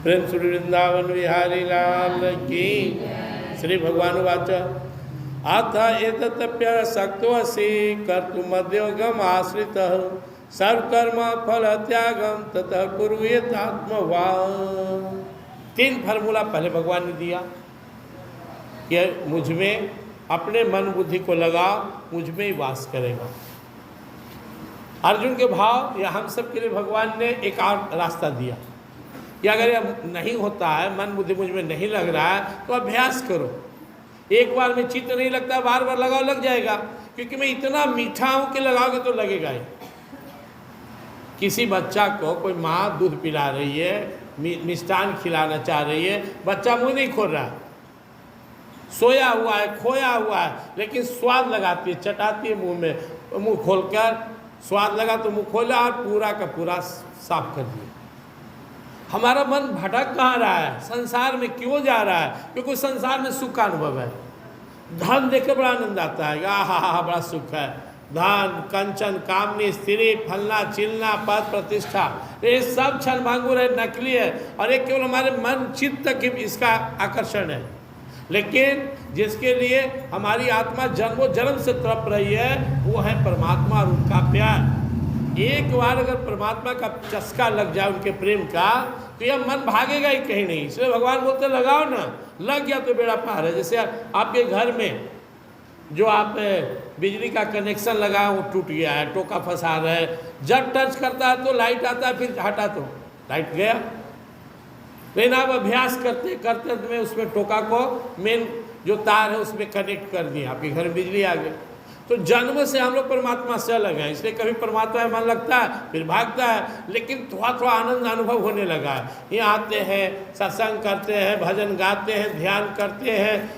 प्रेम श्री वृंदावन बिहारी लाल की। श्री भगवान वाच अथ एतप्यसक्तोऽसि कर्तुमद्योगम आश्रित सर्वकर्म फल त्यागम ततः कुर्वैतात्मवान्। 3 फार्मूला पहले भगवान ने दिया कि मुझ में अपने मन बुद्धि को लगा, मुझ में ही वास करेगा। अर्जुन के भाव या हम सब के लिए भगवान ने एक और रास्ता दिया कि अगर यह नहीं होता है, मन बुद्धि मुझ में नहीं लग रहा है, तो अभ्यास करो। एक बार में चित्त नहीं लगता, बार बार लगाओ, लग जाएगा। क्योंकि मैं इतना मीठा हूं कि लगाओगे तो लगेगा ही। किसी बच्चा को कोई माँ दूध पिला रही है, मिष्ठान खिलाना चाह रही है, बच्चा मुंह नहीं खोल रहा है, सोया हुआ है, खोया हुआ है, लेकिन स्वाद लगाती है, चटाती है मुंह में, मुंह खोलकर स्वाद लगा तो मुंह खोला और पूरा का पूरा साफ कर दिया। हमारा मन भटक कहाँ रहा है, संसार में क्यों जा रहा है? क्योंकि संसार में सुख का अनुभव है। धन देखकर बड़ा आनंद आता है, आहा बड़ा सुख है। धन, कंचन, कामनी, स्त्री, फलना चिलना, पद प्रतिष्ठा, ये सब क्षण भांगुर है, नकली है, और एक केवल हमारे मन चित्त तक इसका आकर्षण है। लेकिन जिसके लिए हमारी आत्मा जन्मों जन्म से तड़प रही है, वो है परमात्मा और उनका प्यार। एक बार अगर परमात्मा का चस्का लग जाए उनके प्रेम का, तो यह मन भागेगा ही कहीं नहीं। इसलिए भगवान बोलते लगाओ ना, लग गया तो बेड़ा पार है। जैसे आपके घर में जो आप बिजली का कनेक्शन लगाए वो टूट गया है, टोका फंसा रहा है, जब टच करता है तो लाइट आता है, फिर हटा तो लाइट गया। लेकिन आप अभ्यास करते करते में उसमें टोका को मेन जो तार है उसमें कनेक्ट कर दिया, आपके घर में बिजली आ गई। तो जन्म से हम लोग परमात्मा से अलग हैं, इसलिए कभी परमात्मा में मन लगता है फिर भागता है, लेकिन थोड़ा थोड़ा आनंद अनुभव होने लगा है। यहाँ आते हैं, सत्संग करते हैं, भजन गाते हैं, ध्यान करते हैं,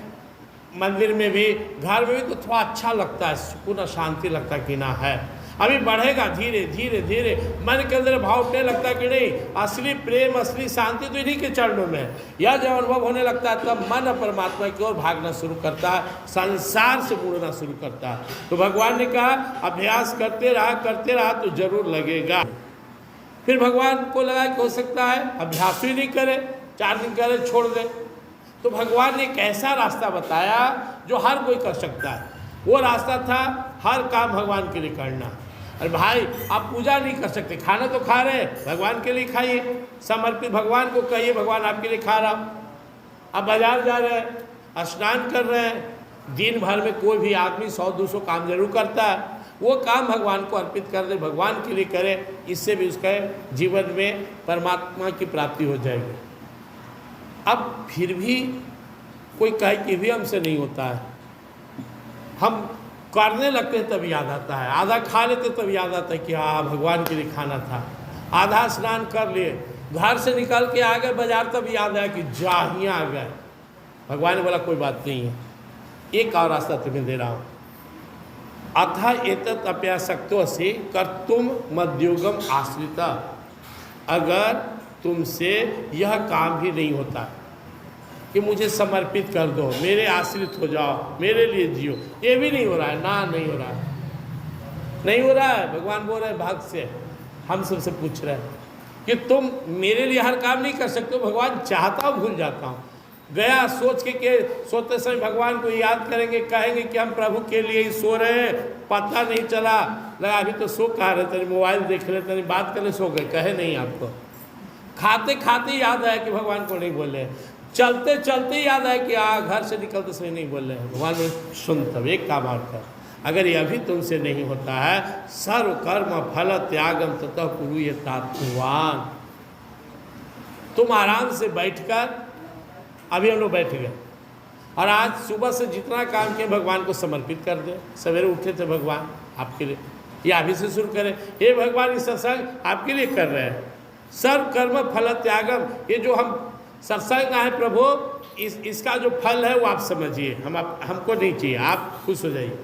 मंदिर में भी, घर में भी, तो थोड़ा अच्छा लगता है, सुकून और शांति लगता है कि ना है। अभी बढ़ेगा धीरे धीरे धीरे, मन के अंदर भाव उठने लगता है कि नहीं, असली प्रेम असली शांति तो इन्हीं के चरणों में है। यह जब अनुभव होने लगता है तब मन परमात्मा की ओर भागना शुरू करता है, संसार से मुड़ना शुरू करता है। तो भगवान ने कहा अभ्यास करते रहा तो जरूर लगेगा। फिर भगवान को लगा कि हो सकता है अभ्यास ही नहीं करे, 4 दिन करे छोड़ दे। तो भगवान ने एक ऐसा रास्ता बताया जो हर कोई कर सकता है। वो रास्ता था हर काम भगवान के लिए करना। अरे भाई आप पूजा नहीं कर सकते, खाना तो खा रहे हैं, भगवान के लिए खाइए, समर्पित भगवान को कहिए भगवान आपके लिए खा रहा हूँ। आप बाजार जा रहे हैं, स्नान कर रहे हैं, दिन भर में कोई भी आदमी 100-200 काम जरूर करता है, वो काम भगवान को अर्पित कर दे, भगवान के लिए करे, इससे भी उसके जीवन में परमात्मा की प्राप्ति हो जाएगी। अब फिर भी कोई कहे कि भी हमसे नहीं होता है, हम करने लगते हैं तब याद आता है, आधा खा लेते तब याद आता है कि हाँ भगवान के लिए खाना था, आधा स्नान कर लिए, घर से निकल के आ गए बाजार तब याद आया कि जा ही आ गए। भगवान ने बोला कोई बात नहीं है, एक और रास्ता तुम्हें दे रहा हूँ। अथ एतत् अप्यासक्तोऽसि कर्तुम मद्योगम आश्रिता। अगर तुमसे यह काम भी नहीं होता कि मुझे समर्पित कर दो, मेरे आश्रित हो जाओ, मेरे लिए जियो, ये भी नहीं हो रहा है ना, नहीं हो रहा है, नहीं हो रहा है। भगवान बोल रहे हैं भाग से, हम सबसे पूछ रहे हैं कि तुम मेरे लिए हर काम नहीं कर सकते हो। भगवान चाहता हूँ भूल जाता हूँ, गया सोच के सोते समय भगवान को याद करेंगे, कहेंगे कि हम प्रभु के लिए ही सो रहे हैं, पता नहीं चला, लगा अभी तो सो कहा रहे थे, मोबाइल देख रहे थे, बात करने सो गए, कहे नहीं आपको। खाते खाते याद आया कि भगवान को नहीं बोले, चलते चलते याद आया कि घर से निकलते समय नहीं बोल रहे हैं। भगवान ने सुन तब एक काम और कर, अगर यह भी तुमसे नहीं होता है, सर्व कर्म फल त्यागम ततः कुर्वैतात्मवान्। तुम आराम से बैठकर, अभी हम लोग बैठ गए और आज सुबह से जितना काम किए भगवान को समर्पित कर दे। सवेरे उठे थे भगवान आपके लिए, या अभी से शुरू करें, हे भगवान इस सत्संग आपके लिए कर रहे हैं, सर्व कर्म फल त्यागम। ये जो हम सत्संग है प्रभु, इसका जो फल है वो आप समझिए, हमको नहीं चाहिए, आप खुश हो जाइए।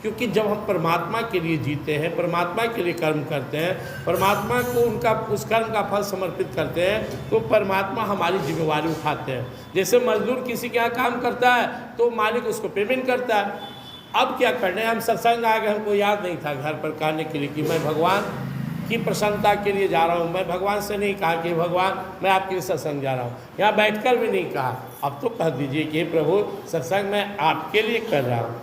क्योंकि जब हम परमात्मा के लिए जीते हैं, परमात्मा के लिए कर्म करते हैं, परमात्मा को उनका उस कर्म का फल समर्पित करते हैं, तो परमात्मा हमारी जिम्मेवारी उठाते हैं। जैसे मजदूर किसी के यहाँ काम करता है तो मालिक उसको पेमेंट करता है। अब क्या करना है, हम सत्संग आ गए, हमको याद नहीं था घर पर कहने के लिए कि मैं भगवान की प्रसन्नता के लिए जा रहा हूँ। मैं भगवान से नहीं कहा कि भगवान मैं आपके लिए सत्संग जा रहा हूँ, यहाँ बैठकर भी नहीं कहा। अब तो कह दीजिए कि प्रभु सत्संग मैं आपके लिए कर रहा हूँ।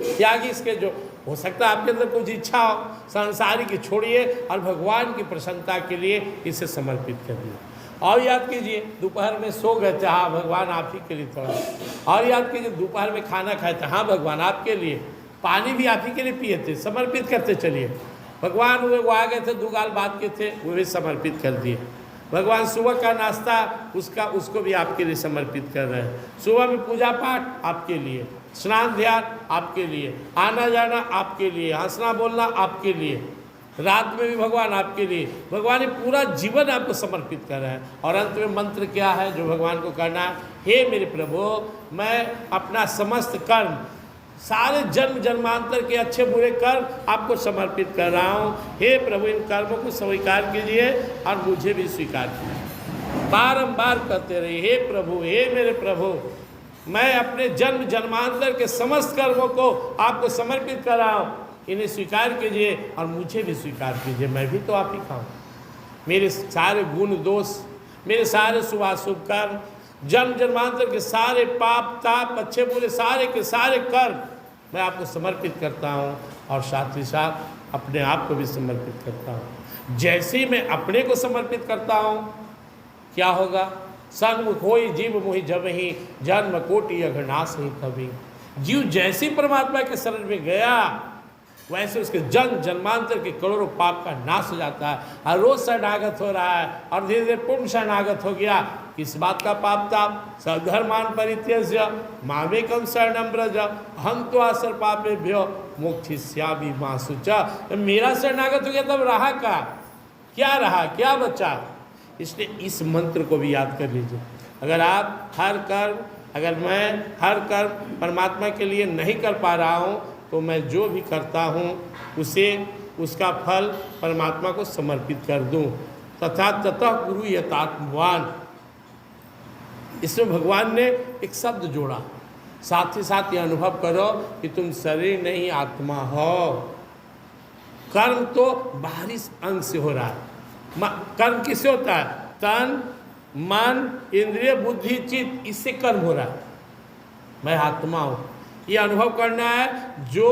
त्याग इसके जो हो सकता है आपके अंदर कुछ इच्छा हो संसारिक छोड़िए और भगवान की प्रसन्नता के लिए इसे समर्पित करिए। और याद कीजिए दोपहर में सो गए थे, हाँ भगवान आप ही के लिए थोड़ा। और याद कीजिए दोपहर में खाना खाए थे, हाँ भगवान आपके लिए। पानी भी आप ही के लिए पिए थे, समर्पित करते चलिए। भगवान वो आ गए थे, दो गाल बात के थे, वो भी समर्पित कर दिए। भगवान सुबह का नाश्ता उसको भी आपके लिए समर्पित कर रहे हैं। सुबह में पूजा पाठ आपके लिए, स्नान ध्यान आपके लिए, आना जाना आपके लिए, हंसना बोलना आपके लिए, रात में भी भगवान आपके लिए। भगवान ने पूरा जीवन आपको समर्पित कर रहे हैं। और अंत में मंत्र क्या है जो भगवान को करना है? हे मेरे प्रभु, मैं अपना समस्त कर्म, सारे जन्म जन्मांतर के अच्छे बुरे कर्म आपको समर्पित कर रहा हूँ। हे प्रभु, इन कर्मों को स्वीकार कीजिए और मुझे भी स्वीकार कीजिए। बारंबार कहते रहिए, हे प्रभु, हे मेरे प्रभु, मैं अपने जन्म जन्मांतर के समस्त कर्मों को आपको समर्पित कर रहा हूँ, इन्हें स्वीकार कीजिए और मुझे भी स्वीकार कीजिए। मैं भी तो आप ही खाऊँ। मेरे सारे गुण दोष, मेरे सारे शुभाशुभ कर्म, जन्म जन्मांतर के सारे पाप ताप अच्छे बुरे सारे के सारे कर्म मैं आपको समर्पित करता हूँ और साथ ही साथ अपने आप को भी समर्पित करता हूँ। जैसे ही मैं अपने को समर्पित करता हूँ क्या होगा? सन्मुख होई जीव मोहि जब ही, जन्म कोटि अघनाश ही कभी। जीव जैसे परमात्मा के शरण में गया वैसे उसके जन्म जन्मांतर के करोड़ों पाप का नाश हो जाता है। और रोज शरणागत हो रहा है और धीरे धीरे पूर्ण शरणागत हो गया। किस बात का पाप ताप? सधर्मान परित्यज्य मामेकम शरणं व्रज, हम तो आसर पापेभ्यो मोक्षयिष्यामि मा शुचः। मेरा शरणागत हो गया तब रहा क्या रहा, क्या बचा? इसलिए इस मंत्र को भी याद कर लीजिए। अगर आप मैं हर कर्म परमात्मा के लिए नहीं कर पा रहा हूँ तो मैं जो भी करता हूँ उसका फल परमात्मा को समर्पित कर दूँ। तथा ततः गुरु यतात्मवान, इसमें भगवान ने एक शब्द जोड़ा। साथ ही साथ ये अनुभव करो कि तुम शरीर नहीं आत्मा हो। कर्म तो बाहरी अंग से हो रहा है। कर्म किससे होता है? तन मन इंद्रिय बुद्धि चित्त, इससे कर्म हो रहा है। मैं आत्मा हूँ, ये अनुभव करना है। जो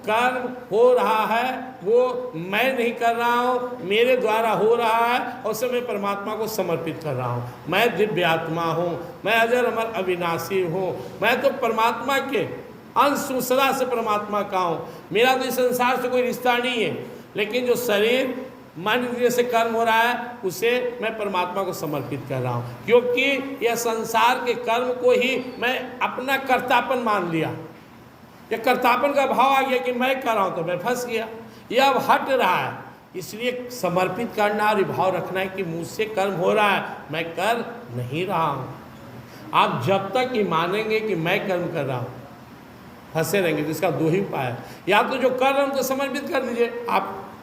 कर्म हो रहा है वो मैं नहीं कर रहा हूँ, मेरे द्वारा हो रहा है और उसे मैं परमात्मा को समर्पित कर रहा हूँ। मैं दिव्य आत्मा हूँ, मैं अजर अमर अविनाशी हूँ, मैं तो परमात्मा के अंश हूँ, सदा से परमात्मा का हूँ। मेरा तो इस संसार से कोई रिश्ता नहीं है, लेकिन जो शरीर मन इंद्रिय से कर्म हो रहा है उसे मैं परमात्मा को समर्पित कर रहा हूँ। क्योंकि यह संसार के कर्म को ही मैं अपना कर्तापन मान लिया। यह कर्तापन का भाव आ गया कि मैं कर रहा हूँ तो मैं फंस गया। यह अब हट रहा है, इसलिए समर्पित करना और भाव रखना है कि मुझसे कर्म हो रहा है, मैं कर नहीं रहा हूँ। आप जब तक ये मानेंगे कि मैं कर्म कर रहा हूँ फंसे रहेंगे। तो इसका दो ही उपाय है, या तो जो कर रहे हैं उनको समर्पित कर दीजिए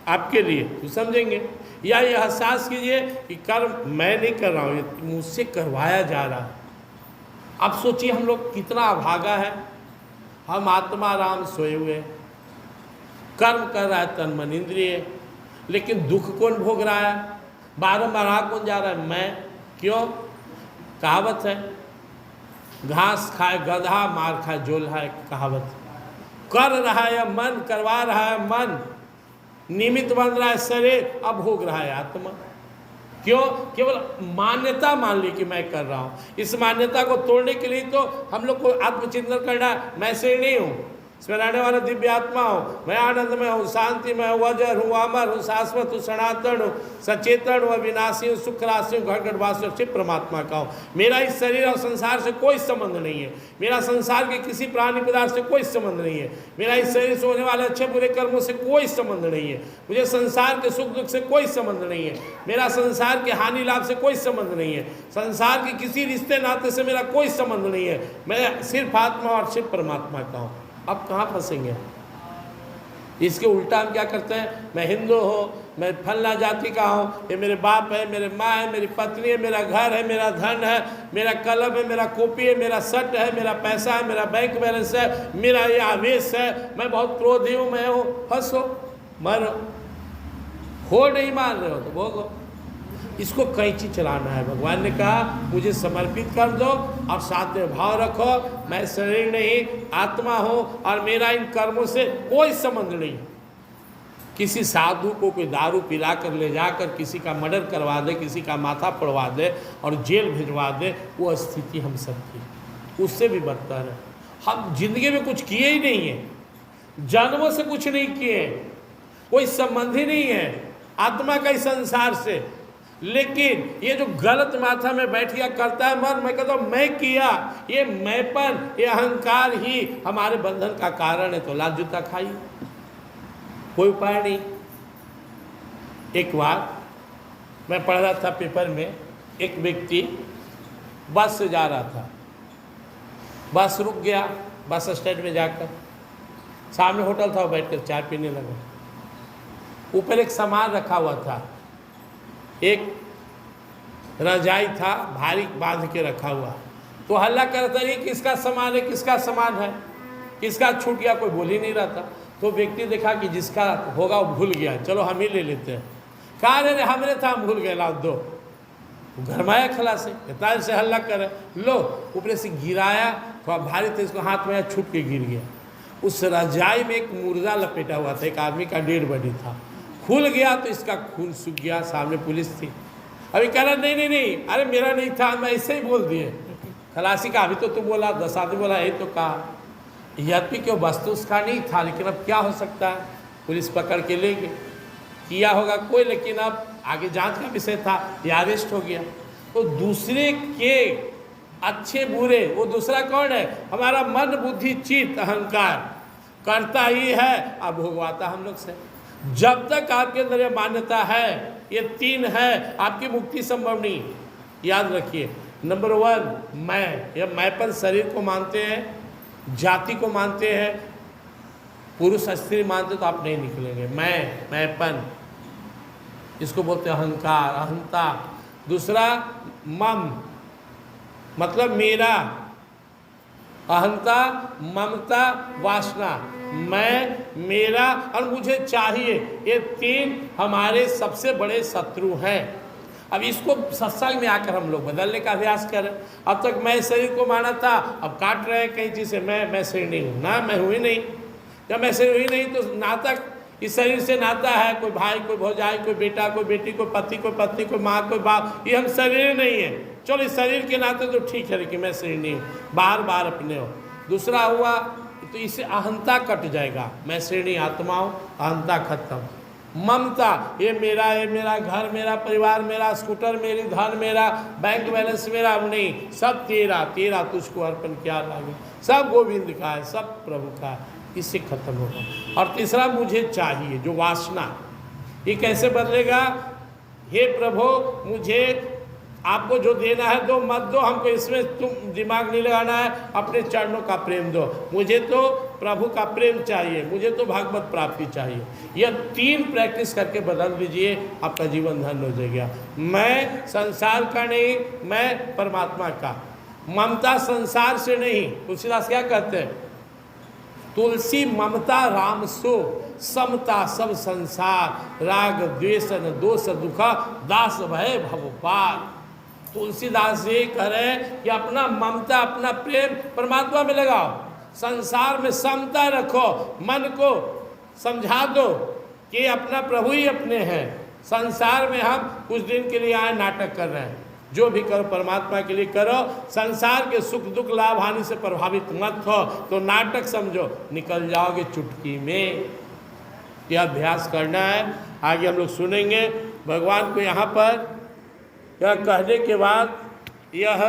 आपके लिए तो समझेंगे, या ये एहसास कीजिए कि कर्म मैं नहीं कर रहा हूँ, ये मुझसे करवाया जा रहा है। अब सोचिए हम लोग कितना अभागा है। हम आत्मा राम सोए हुए, कर्म कर रहा है तन मन इंद्रिय, लेकिन दुख कौन भोग रहा है? बारंबार कौन जा रहा है? मैं। क्यों? कहावत है, घास खाए गधा मार खाए जोल्हा, कहावत। कर रहा है मन, करवा रहा है मन, निमित्त बन रहा है शरीर, अब भोग रहा है आत्मा। क्यों? केवल मान्यता मान ली कि मैं कर रहा हूँ। इस मान्यता को तोड़ने के लिए तो हम लोग को आत्मचिंतन करना, मैं से नहीं हूँ, इसमें रहने वाला दिव्य आत्मा हूँ, मैं आनंद में हूँ, शांति में हूँ, अजर हूँ, अमर हूँ, शाश्वत हूँ, सनातन हूँ, सचेतन हूँ, अविनाशी हूँ, सुख राशि हूँ, घट घटवासी हूँ, शिव परमात्मा का हूँ। मेरा इस शरीर और संसार से कोई संबंध नहीं है। मेरा संसार के किसी प्राणी पदार्थ से कोई संबंध नहीं है। मेरा इस शरीर से होने वाले अच्छे बुरे कर्मों से कोई संबंध नहीं है। मुझे संसार के सुख दुख से कोई संबंध नहीं है। मेरा संसार के हानि लाभ से कोई संबंध नहीं है। संसार के किसी रिश्ते नाते से मेरा कोई संबंध नहीं है। मैं सिर्फ आत्मा और शिव परमात्मा का हूँ। अब कहाँ फंसेंगे? इसके उल्टा हम क्या करते हैं? मैं हिंदू हूँ, मैं फलना जाति का हूँ, ये मेरे बाप है, मेरे माँ है, मेरी पत्नी है, मेरा घर है, मेरा धन है, मेरा कलम है, मेरा कॉपी है, मेरा शर्ट है, मेरा पैसा है, मेरा बैंक बैलेंस है, मेरा ये आवेश है, मैं बहुत क्रोधी हूँ, मैं हूँ। फंसो, मरो। हो नहीं मान रहे हो तो भोगो। इसको कैंची चलाना है। भगवान ने कहा मुझे समर्पित कर दो और साथ में भाव रखो, मैं शरीर नहीं आत्मा हूँ और मेरा इन कर्मों से कोई संबंध नहीं। किसी साधु को कोई दारू पिला कर ले जाकर किसी का मर्डर करवा दे, किसी का माथा पड़वा दे और जेल भिजवा दे, वो स्थिति हम सब की, उससे भी बदतर है। हम जिंदगी में कुछ किए ही नहीं है, जन्मों से कुछ नहीं किए, कोई संबंध ही नहीं है आत्मा का इस संसार से। लेकिन ये जो गलत माथा में बैठ गया करता है मन, मैं कहता हूँ मैं किया, ये मैंपन, ये अहंकार ही हमारे बंधन का कारण है। तो लात जूता खाइए, कोई उपाय नहीं। एक बार मैं पढ़ रहा था पेपर में, एक व्यक्ति बस से जा रहा था, बस रुक गया, बस स्टैंड में जाकर सामने होटल था, वो बैठकर चाय पीने लगा। ऊपर एक सामान रखा हुआ था, एक रजाई था भारी बांध के रखा हुआ। तो हल्ला करता नहीं किसका सामान है, किसका सामान है, किसका छूट गया, कोई बोल ही नहीं रहा था। तो व्यक्ति देखा कि जिसका होगा वो भूल गया, चलो हम ही ले लेते हैं। कहा अरे हमने था, हम भूल गए, लाओ दो। घरमाया खला से, इतना से हल्ला करे, लो ऊपर से गिराया, थोड़ा भारी था, इसको हाथ में छूट के गिर गया। उस रजाई में एक मुर्दा लपेटा हुआ था, एक आदमी का डेड बॉडी था। खुल गया तो इसका खून सूख गया। सामने पुलिस थी, अभी कह रहा नहीं नहीं नहीं, अरे मेरा नहीं था, मैं ऐसे ही बोल दिए। खलासी का अभी तो तू बोला, 10 आदमी बोला, यही तो कहा। यद्यपि क्यों वस्तु उसका नहीं था, लेकिन अब क्या हो सकता है, पुलिस पकड़ के ले गए, किया होगा कोई, लेकिन अब आगे जांच का विषय था, ये अरेस्ट हो गया। तो दूसरे के अच्छे बुरे, वो दूसरा कौन है, हमारा मन बुद्धि चित्त अहंकार करता ही है, अब भोगवाता हम लोग से। जब तक आपके अंदर ये मान्यता है, ये 3 है, आपकी मुक्ति संभव नहीं। याद रखिए, नंबर 1 मैं, यह मैंपन शरीर को मानते हैं, जाति को मानते हैं, पुरुष स्त्री मानते तो आप नहीं निकलेंगे। मैंपन, इसको बोलते हैं अहंकार, अहंता। दूसरा मम, मतलब मेरा, अहंता, ममता, वासना, मैं, मेरा और मुझे चाहिए, ये 3 हमारे सबसे बड़े शत्रु हैं। अब इसको सत्संग में आकर हम लोग बदलने का अभ्यास करें। अब तक मैं शरीर को माना था, अब काट रहे हैं कई चीज़ें, मैं शरीर नहीं हूँ ना, मैं हुई नहीं। जब मैं शरीर हुई नहीं तो नाता इस शरीर से नाता है, कोई भाई, कोई भौजाई, कोई बेटा, कोई बेटी, कोई पति, कोई पत्नी, कोई माँ, कोई बाप, ये हम शरीर नहीं है। चलो इस शरीर के नाते तो ठीक है, लेकिन मैं शरीर नहीं हूँ, बार बार अपने हो। दूसरा हुआ तो इससे अहंता कट जाएगा, मैं शरीर नहीं आत्मा हूँ, अहंता खत्म। ममता, ये मेरा घर, मेरा परिवार, मेरा स्कूटर, मेरी धन, मेरा बैंक बैलेंस मेरा नहीं, सब तेरा तुझको अर्पण किया लागे, सब गोविंद का है, सब प्रभु का है, इससे खत्म होगा। और तीसरा मुझे चाहिए, जो वासना, ये कैसे बदलेगा, हे प्रभु मुझे आपको जो देना है दो, मत दो, हमको इसमें तुम दिमाग नहीं लगाना है, अपने चरणों का प्रेम दो, मुझे तो प्रभु का प्रेम चाहिए, मुझे तो भागवत प्राप्ति चाहिए। यह 3 प्रैक्टिस करके बदल दीजिए, आपका जीवन धन्य हो जाएगा। मैं संसार का नहीं, मैं परमात्मा का। ममता संसार से नहीं, तुलसीदास क्या कहते हैं, तुलसी ममता राम सो, समता सब संसार, राग द्वेष न दोष दुख, दास भय भव पार। तुलसीदास जी कह रहे हैं कि अपना ममता, अपना प्रेम परमात्मा में लगाओ, संसार में समता रखो, मन को समझा दो कि अपना प्रभु ही अपने हैं। संसार में हम कुछ दिन के लिए आए, नाटक कर रहे हैं, जो भी करो परमात्मा के लिए करो, संसार के सुख दुख लाभ हानि से प्रभावित मत हो, तो नाटक समझो, निकल जाओगे चुटकी में। यह अभ्यास करना है। आगे हम लोग सुनेंगे। भगवान को यहाँ पर यह कहने के बाद यह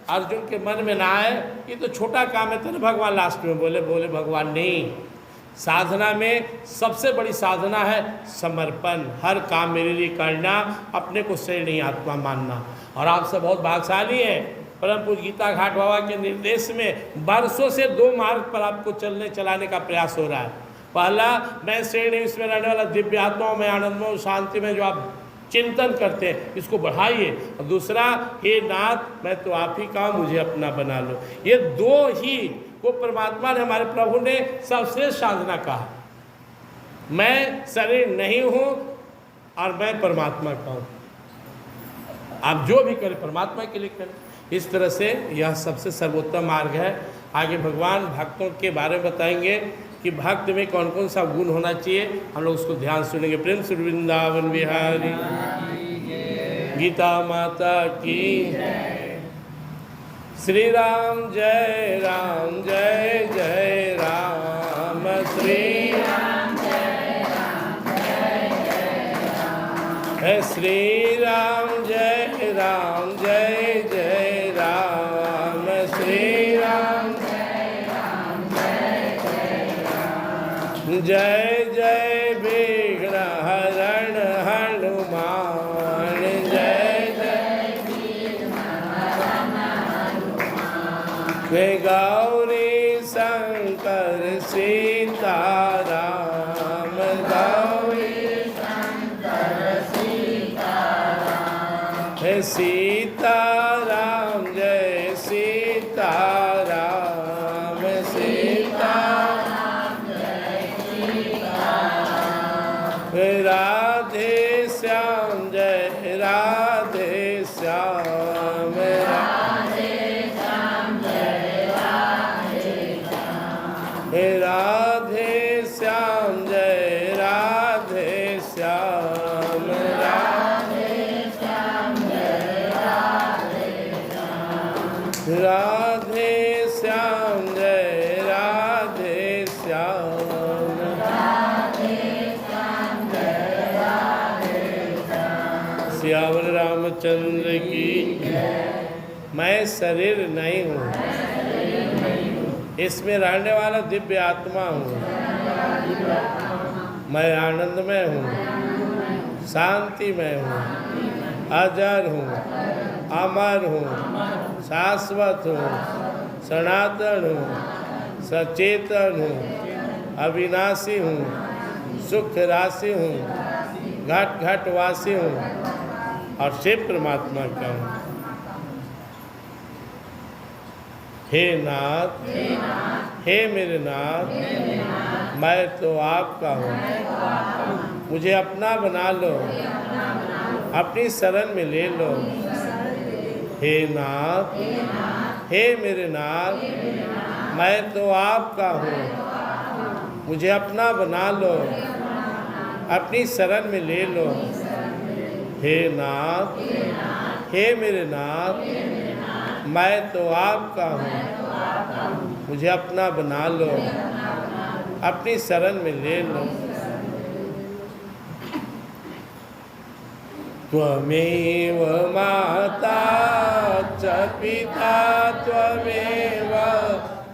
अर्जुन के मन में ना आए, ये तो छोटा काम है, तो भगवान लास्ट में बोले भगवान नहीं, साधना में सबसे बड़ी साधना है समर्पण, हर काम मेरे लिए करना, अपने को शरीर नहीं आत्मा मानना। और आप सब बहुत भाग्यशाली हैं, परम पूज्य गीता घाट बाबा के निर्देश में वर्षों से 2 मार्ग पर आपको चलाने का प्रयास हो रहा है। पहला, मैं शरीर नहीं, इसमें रहने वाला दिव्य आत्माओं में, आनंदमय शांति में जो आप चिंतन करते हैं, इसको बढ़ाइए। और दूसरा, हे नाथ मैं तो आप ही का, मुझे अपना बना लो। ये 2 ही को परमात्मा ने, हमारे प्रभु ने सबसे साधना कहा। मैं शरीर नहीं हूँ, और मैं परमात्मा का हूँ। आप जो भी करें परमात्मा के लिए करें। इस तरह से यह सबसे सर्वोत्तम मार्ग है। आगे भगवान भक्तों के बारे में बताएंगे कि भक्त में कौन कौन सा गुण होना चाहिए, हम लोग उसको ध्यान सुनेंगे। प्रेम से वृंदावन बिहारी गीता माता की। श्री राम जय राम जय जय राम। श्री राम जय राम जय जय राम। श्री राम जय राम जय जय राम। श्री राम जय राम जय जय राम। जय जय विघ्न हरण हनुमान। जय जय विघ्न हरण हनुमान। गौरी शंकर सीताराम। गौरी शंकर सीताराम। सीताराम जय सीताराम। सीताराम जय सीताराम। राधे श्याम जय राधे श्याम। राधे श्याम जय राधे श्याम। राधे श्याम जय राधे श्याम। राधे श्याम जय राधे श्याम। राधे श्याम जय राधे श्याम। राधे श्याम जय राधे श्याम। सियावर रामचंद्र की। मैं शरीर नहीं हूँ, इसमें रहने वाला दिव्य आत्मा हूँ। मैं आनंदमय हूँ, शांतिमय हूँ, अजर हूँ, अमर हूँ, शाश्वत हूँ, सनातन हूँ, सचेतन हूँ, अविनाशी हूँ, सुख राशि हूँ, घट घट वासी हूँ और शिव परमात्मा का हूँ। हे नाथ, हे मेरे नाथ, मैं तो आपका हूँ, मुझे अपना बना लो, अपनी शरण में ले लो। हे नाथ, हे मेरे नाथ, मैं तो आपका हूँ, मुझे अपना बना लो, अपनी शरण में ले लो। हे नाथ, हे मेरे नाथ, मैं तो आपका हूँ, मुझे अपना बना लो, अपनी शरण में ले लो। त्वमेव माता च पिता त्वमेव,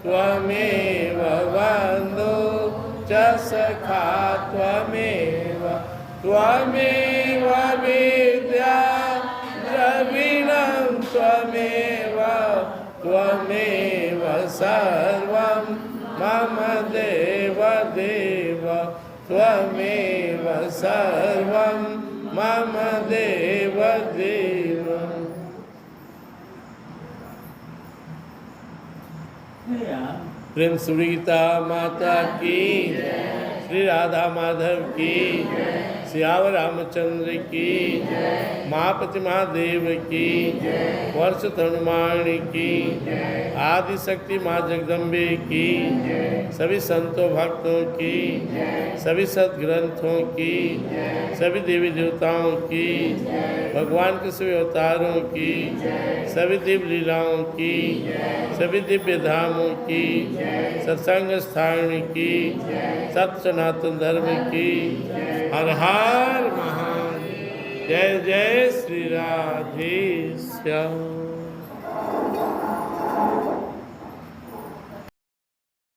त्वमेव बन्धु च सखा त्वमेव, त्वमेव विद्या द्रविणं त्वमेव, त्वमेव सर्वं मम देव देव, त्वमेव सर्वं मम देव देव। प्रेम श्री गीता माता की। श्री राधा माधव की। सियावर रामचंद्र की। महापति महादेव की। वर्ष हनुमान की। आदि शक्ति माँ जगदम्बे की। सभी संतों भक्तों की, सभी सद्ग्रंथों की, सभी देवी देवताओं की, भगवान के सभी अवतारों की, सभी दिव्य लीलाओं की, सभी दिव्य धामों की, सत्संग स्थान की, सत्य सनातन धर्म की। हर हर महादेव। जय जय श्री राधे श्याम।